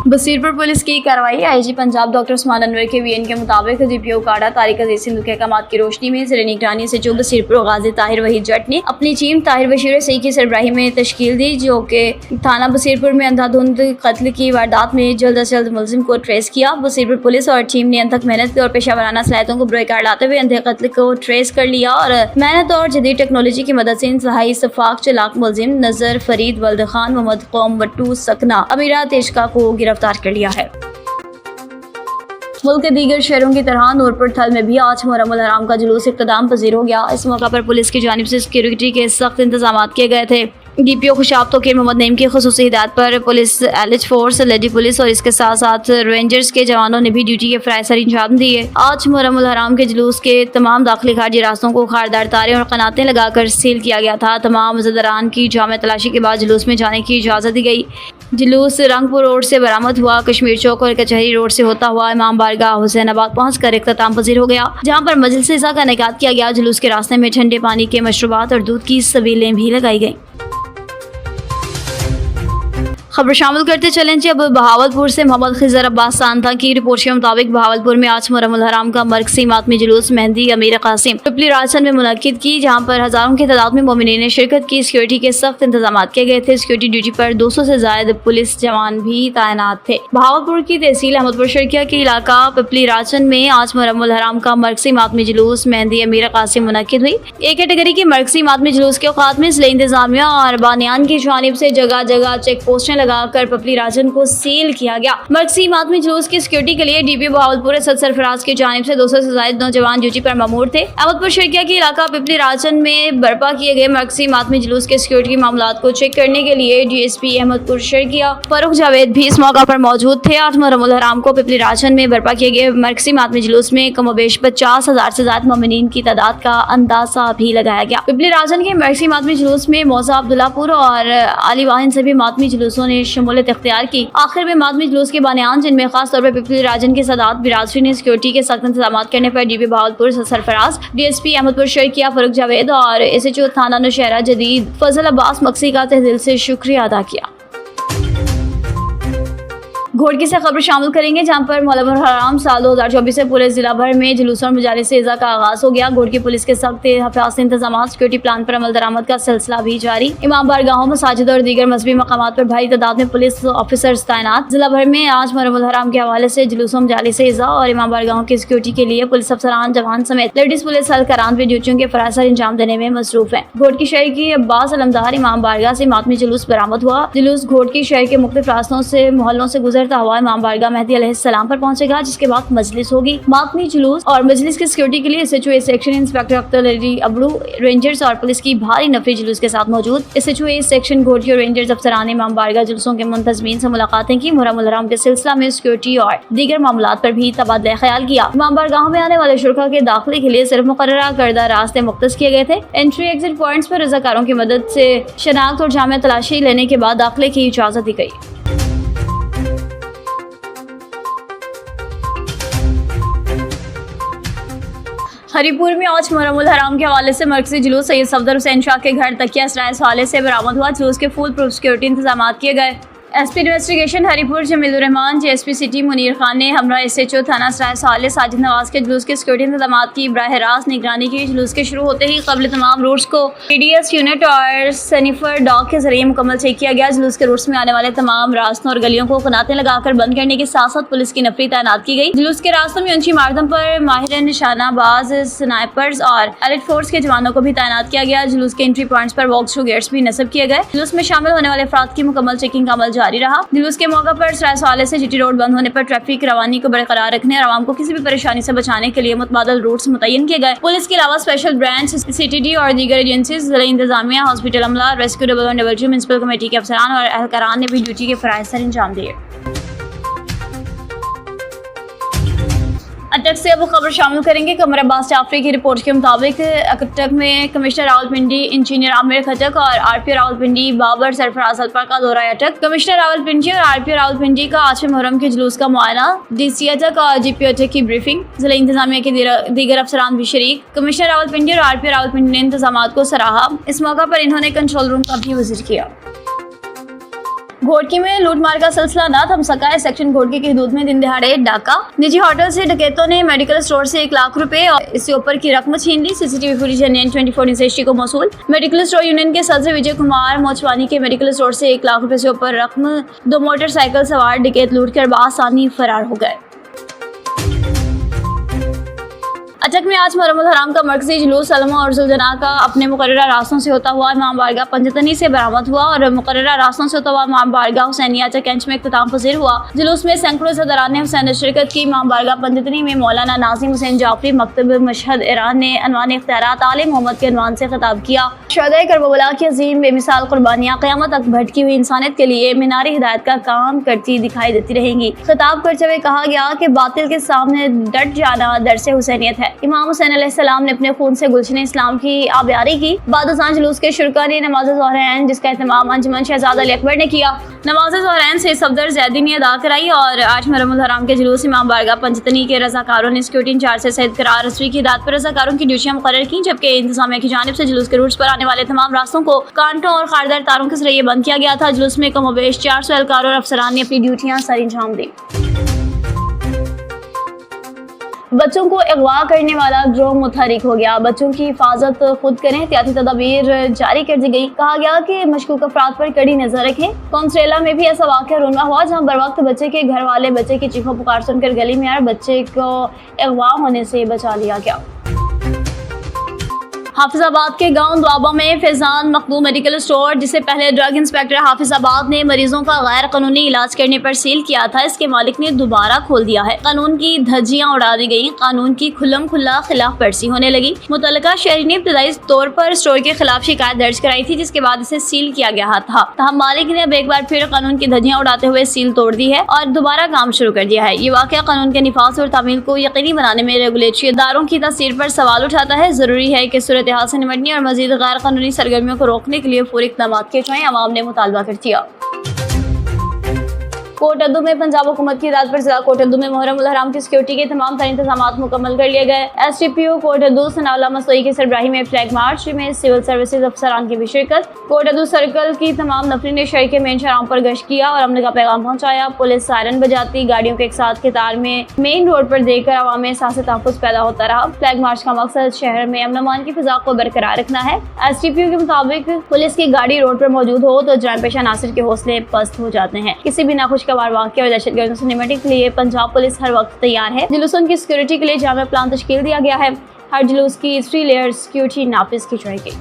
Basirpur police की कार्रवाई। IG Punjab doctor Usman Anwar के वीएन के मुताबिक डीपीओ काड़ा तारिक अजीज सिंधु के अहकाम की रोशनी में ज़ेर निगरानी से जो बसीरपुर गाजी ताहिर वहीद जट ने अपनी टीम ताहिर बशीर सही की सरबराही में तश्कील दी, जो कि थाना बसीरपुर में अंधाधुंध कत्ल की वारदात में जल्द अज जल्द मुलजिम को ट्रेस किया। बसीरपुर पुलिस और टीम ने अनथक मेहनत की और पेशा वराना सलाहियतों को बुरकार लाते हुए अंधे कत्ल को ट्रेस कर लिया और मेहनत और जदीद टेक्नोलॉजी की मदद से इंतहाई सफाक चलाक मुलजिम नजर फरीद वल्द खान मोहम्मद कौम वट्टू सकना अमीरा तेजका को गिरफ्तार कर लिया है। मुल्क के दीगर शहरों की तरह नूरपुर थल में भी आज मुहर्रम उल हराम का जुलूस इख्तिताम पजीर हो गया। इस मौका पर पुलिस की जानिब से सिक्योरिटी के सख्त इंतजाम किए गए थे। डीपीओ खुशाब तोकीर मोहम्मद नईम की खुसूसी हिदायत पर police elite force, lady police और इसके साथ साथ रेंजर्स के जवानों ने भी ड्यूटी के फराइसर अंजाम दिए। आज मुहर्रम उल हराम के जुलूस के तमाम दाखिली खारजी रास्तों को खारदार तारे और कनातें लगाकर सील किया गया था। तमाम मज़दरान की जामे तलाशी के बाद जुलूस में जाने की इजाज़त दी गई। जुलूस रंगपुर रोड से बरामद हुआ, कश्मीर चौक और कचहरी रोड से होता हुआ इमाम बारगाह हुसैनाबाद पहुंचकर इख्तिताम पजीर हो गया, जहां पर मजलिस इज़ा का इनेकाद किया गया। जुलूस के रास्ते में ठंडे पानी के मशरूबात और दूध की सबीलें भी लगाई गईं। खबर शामिल करते चलें जी अब बहावलपुर से। मोहम्मद खिजर अब्बास सांता की रिपोर्ट के मुताबिक बहावलपुर में आज मुहर्रम उल हराम का मरकज़ी मातमी जुलूस मेहंदी अमीर कासिम पिपली राजसन में मुनक्किद की, जहां पर हज़ारों की तादाद में मोमिनीन ने शिरकत की। सिक्योरिटी के सख्त इंतजाम किए गए थे। सिक्योरिटी ड्यूटी पर 200 से ज़ायद पुलिस जवान भी तैनात थे। बहावलपुर की तहसील अहमदपुर शर्किया के इलाका पिपली राजसन में आज मुहर्रम उल हराम का मरकज़ी मातमी जुलूस मेहंदी अमीर कासिम मुनक्किद हुई। एक कैटेगरी की मरकज़ी मातमी जुलूस के औकात में ज़िला इंतजामिया और बानियान की जानिब से जगह जगह चेक पोस्टें लगाकर पिपली राजन को सील किया गया। मरकज़ी मातमी जुलूस की सिक्योरिटी के लिए डीपीओ बहावलपुर असद सरफराज की जानिब से 200 से ज़ायद नौजवान ड्यूटी पर मामूर थे। अहमदपुर शर्किया के इलाका पिपली राजन में बर्पा किए गए मरकज़ी मातमी जुलूस के सिक्योरिटी मामलात को चेक करने के लिए डीएसपी अहमदपुर शर्किया फारूक जावेद भी इस मौका पर मौजूद थे। आज मुहर्रम उल हराम को पिपली राजन में बर्पा किए गए मरकज़ी मातमी जुलूस में कमोबेश 50,000 से ज़्यादा मोमिनीन की तादाद का अंदाजा भी लगाया गया। पिपली राजन के मरकज़ी मातमी जुलूस में मौजा अब्दुल्लापुर और अली वाहिन से भी मातमी जुलूसों ने शमूलियत इख्तियार की। आखिर में मातमी जुलूस के बानियान, जिनमें खास तौर पर पिपली राजन के सादात बिरादरी ने सिक्योरिटी के सख्त इंतजाम करने पर डीपी बहावलपुर सरफराज, डीएसपी अहमदपुर शर्किया फारूक जावेद और एसएचओ थाना नौशहरा जदीद फजल अब्बास मक्सी का तहे दिल से शुक्रिया अदा किया। घोड़की से खबर शामिल करेंगे, जहां पर मुहर्रम उल हराम साल 2024 से पूरे जिला भर में जुलूस और मजालिस इज़ा का आगाज हो गया। घोड़की पुलिस के सख्त हिफाजती इंतजाम, सिक्योरिटी प्लान पर अमल दरामद का सिलसिला भी जारी। इमाम बारगाहों, मसाजिद और दीगर मजहबी मकामात पर भारी तादाद में पुलिस ऑफिसर्स तैनात। जिला भर में आज मुहर्रम उल हराम के हवाले से जुलूस और मजालिस इज़ा और इमाम बारगाहों की सिक्योरिटी के लिए पुलिस अफसरान, जवान समेत लेडीज पुलिस एहलकारान भी ड्यूटियों के फराइसर अंजाम देने में मसरूफ है। घोड़की शहर की अब्बास अलमदार इमाम बारगाह से मातमी जुलूस बरामद हुआ। जुलूस घोड़की शहर के मुख्तलिफ रास्तों से मोहल्लों से गुजरता हुआ इमाम बारगाह मेहदी अलैहिस्सलाम पर पहुंचेगा, जिसके बाद मजलिस होगी। मातमी जुलूस और मजलिस की सिक्योरिटी के लिए SHO section inspector Akhtar Ali Abro, rangers और पुलिस की भारी नफरी जुलूस के साथ मौजूद। एसएचओ सेक्शन घोड़की और रेंजर्स अफसरान इमाम बारगाह जुलूसों के मुंतजमीन से मुलाकातें की। मुहर्रम उल हराम के सिलसिला में सिक्योरिटी और दीगर मामलात पर भी तबादला ख्याल किया। इमाम बारगाहों में आने वाले शुरका के दाखिले के लिए सिर्फ मुकर्ररा करदा रास्ते मुख्तस किए गए थे। एंट्री एग्जिट पॉइंट्स पर रजाकारों की मदद से शनाख्त और जामे तलाशी लेने के बाद दाखिले की इजाजत दी गई। हरिपुर में आज मुहर्रम उल हराम के हवाले से मरकज़ी जुलूस सैयद सफदर हुसैन शाह के घर तकिया सराय हवाले से बरामद हुआ। जुलूस के फुल प्रूफ सिक्योरिटी इंतजाम किए गए। SP investigation Haripur Jamilur Rahman, JSP city Munir Khan ने हमरा एसएचओ थाना सराय साले साजिद नवाज के जुलूस के सिक्योरिटी इंतजाम की बराह रास्त निगरानी की। जुलूस के शुरू होते ही कबल तमाम रूट्स को पीडीएस यूनिट और सनीफर डॉग के जरिए मुकम्मल चेक किया गया। जुलूस के रूट्स में आने वाले तमाम रास्तों और गलियों को कनातें लगाकर बंद करने के साथ साथ पुलिस की नफरी तैनात की गई। जुलूस के रास्तों में ऊंची मारदम पर माहिर निशानाबाज, स्नाइपर्स और एलिट फोर्स के जवानों को भी तैनात किया गया। जुलूस के एंट्री पॉइंट्स पर वॉक थ्रू गेट्स भी नस्ब किए गए। जुलूस में शामिल होने वाले अफराद की मुकम्मल चेकिंग का अमल जारी रहा। जुलूस के मौका पर सराय साले से जीटी रोड बंद होने पर ट्रैफिक रवानी को बरकरार रखने और आवाम को किसी भी परेशानी से बचाने के लिए मुतबादल रूट्स मुतय्यन किए गए। पुलिस के अलावा स्पेशल ब्रांच, सीटीडी और दीगर एजेंसीज, जिला इंतजामिया, हॉस्पिटल अमला, रेस्क्यू 112 म्युनिसिपल कमेटी के अफसरान और एहलकारान ने भी ड्यूटी के फराइज़ अंजाम दिए। अटक से अब खबर शामिल करेंगे। कमर अब्बास जाफरी की रिपोर्ट के मुताबिक अटक में कमिश्नर रावलपिंडी इंजीनियर आमिर खटक और आरपीओ रावलपिंडी बाबर सरफराज अल्फा का दौरा अटक। कमिश्नर रावलपिंडी और आरपीओ रावलपिंडी का 8वें मुहर्रम के जुलूस का मुआयना, डीसी अटक और जीपीओ अटक की ब्रीफिंग, जिला इंतजामिया के दीगर अफसरान भी शरीक। कमिश्नर रावलपिंडी और आरपीओ रावलपिंडी ने इंतजामात को सराहा। इस मौका पर इन्होंने कंट्रोल रूम का भी विजिट किया। घोड़की में लूटमार का सिलसिला न थम सका है। सेक्शन घोड़की की हदूद में दिन दिहाड़े डाका। निजी होटल से डकैतों ने मेडिकल स्टोर से 1 लाख रुपए और इससे ऊपर की रकम छीन ली। CCTV footage N24 news HD को मौसूल। मेडिकल स्टोर यूनियन के सदस्य विजय कुमार मोचवानी के मेडिकल स्टोर से 1 लाख रुपए से ऊपर रकम 2 मोटरसाइकिल सवार डकैत लूट कर बआसानी फरार हो गए। अटक में आज मुहर्रम हराम का मरकजी जुलूस सलमा और जुलजना का अपने मुकर्ररा रास्तों से होता हुआ इमाम बारगाह पंजतनी से बरामद हुआ और मुकर्ररा रास्तों से होता हुआ इमाम बारगाह हुसैनिया चकंच में इख्तिताम पजीर हुआ। जुलूस में सैकड़ों सदरान ने हुसैन ने शिरकत की। इमाम बारगाह पंजतनी में मौलाना नाजिम हुसैन जाफरी मकतब मशहद ईरान ने अनवान इख्तियारात आले मोहम्मद के अनवान से खिताब किया। शहदाए करबला की अजीम बेमिसाल कुर्बानियाँ क़यामत तक भटकी हुई इंसानियत के लिए मीनारी हिदायत का काम करती दिखाई देती रहेंगी। खिताब करते हुए कहा गया कि बातिल के सामने डट जाना दरसे हुसैनियत है। इमाम हुसैन अलैहिस्सलाम ने अपने खून से गुलशन इस्लाम की आबियारी की। बाद अज़ान जुलूस के शुरका ने नमाज ज़ोहरैन जिसका एहतमाम अंजुमन शहजादा अली अकबर ने किया। नमाज ज़ोहरैन से सफदर जैदी ने अदा कराई और आज मुहर्रम हराम के जुलूस इमाम बारगाह पंजतनी के रज़ाकारों ने सिक्योरिटी इंचार्ज से सैयद करार रसूई की हिदायत पर रज़ाकारों की ड्यूटियाँ मुकर्रर की, जबकि इंतजामिया की जानिब से जुलूस के रूट्स पर आने वाले तमाम रास्तों को कांटों और खारदार तारों के जरिए बंद किया गया था। जुलूस में कमोबेश 400 एहलकार और अफसरान ने अपनी ड्यूटियाँ सर अंजाम दी। बच्चों को अगवा करने वाला गिरोह मुतहरिक हो गया। बच्चों की हिफाजत खुद करें, एहतियाती तदाबीर जारी कर दी गई। कहा गया कि मशकूक अफराद पर कड़ी नजर रखें। कौंसरेला में भी ऐसा वाक़या रूनमा हुआ जहां बर वक्त बच्चे के घर वाले बच्चे की चीखों पुकार सुनकर गली में आए, बच्चे को अगवा होने से बचा लिया गया। हाफिजाबाद के गांव दुआबा में फैजान मखदूम मेडिकल स्टोर, जिसे पहले ड्रग इंस्पेक्टर हाफिजाबाद ने मरीजों का गैर कानूनी इलाज करने पर सील किया था, इसके मालिक ने दोबारा खोल दिया है। कानून की धज्जियां उड़ा दी गई। कानून की खुल्लम खुल्ला खिलाफ वर्जी होने लगी। मुतल्लिका शहरी ने इब्तदाई तौर पर स्टोर के खिलाफ शिकायत दर्ज कराई थी, जिसके बाद इसे सील किया गया था। तहम मालिक ने अब एक बार फिर कानून की धज्जियां उड़ाते हुए सील तोड़ दी है और दोबारा काम शुरू कर दिया है। ये वाकया कानून के निफाज और तामील को यकीनी बनाने में रेगुलेटरी इदारों की तासीर पर सवाल उठाता है। जरूरी है कि सूरत हाल से निपटने और मजीद गैर कानूनी सरगर्मियों को रोकने के लिए पूरे इक़दाम किए जाएं, अवाम ने मुतालबा कर दिया। कोटअद्दू में पंजाब हुकूमत की हिदायत पर जिला कोटअद्दू में मुहर्रम हराम की सिक्योरिटी के तमाम तर इंतजाम मुकम्मल कर लिए गए। SDPO कोटअद्दू सनाउल्लाह मसोई की सरबराही में फ्लैग मार्च में सिविल सर्विसेज अफसरान की भी शिरकत। कोटअद्दू सर्कल की तमाम नफरी ने शहर के मेन शहरों पर गश्त किया और अमन का पैगाम पहुंचाया। पुलिस सायरन बजाती गाड़ियों के एक साथ कतार में मेन रोड पर देखकर अवाम में एहसास तहफ़्फ़ुज़ पैदा होता रहा। फ्लैग मार्च का मकसद शहर में अमन अमान की फिजा को बरकरार रखना है। SDPO के मुताबिक पुलिस की गाड़ी रोड पर मौजूद हो तो जराइम पेशा नासिर के हौसले पस्त हो जाते हैं। किसी भी नाखुशगवार वाक़या और दहशतगर्दों से निपटने के लिए पंजाब पुलिस हर वक्त तैयार है। जुलूसों की सिक्योरिटी के लिए जामा प्लान तश्कील दिया गया है। हर जुलूस की 3 लेयर सिक्योरिटी नाफिज की जाएगी।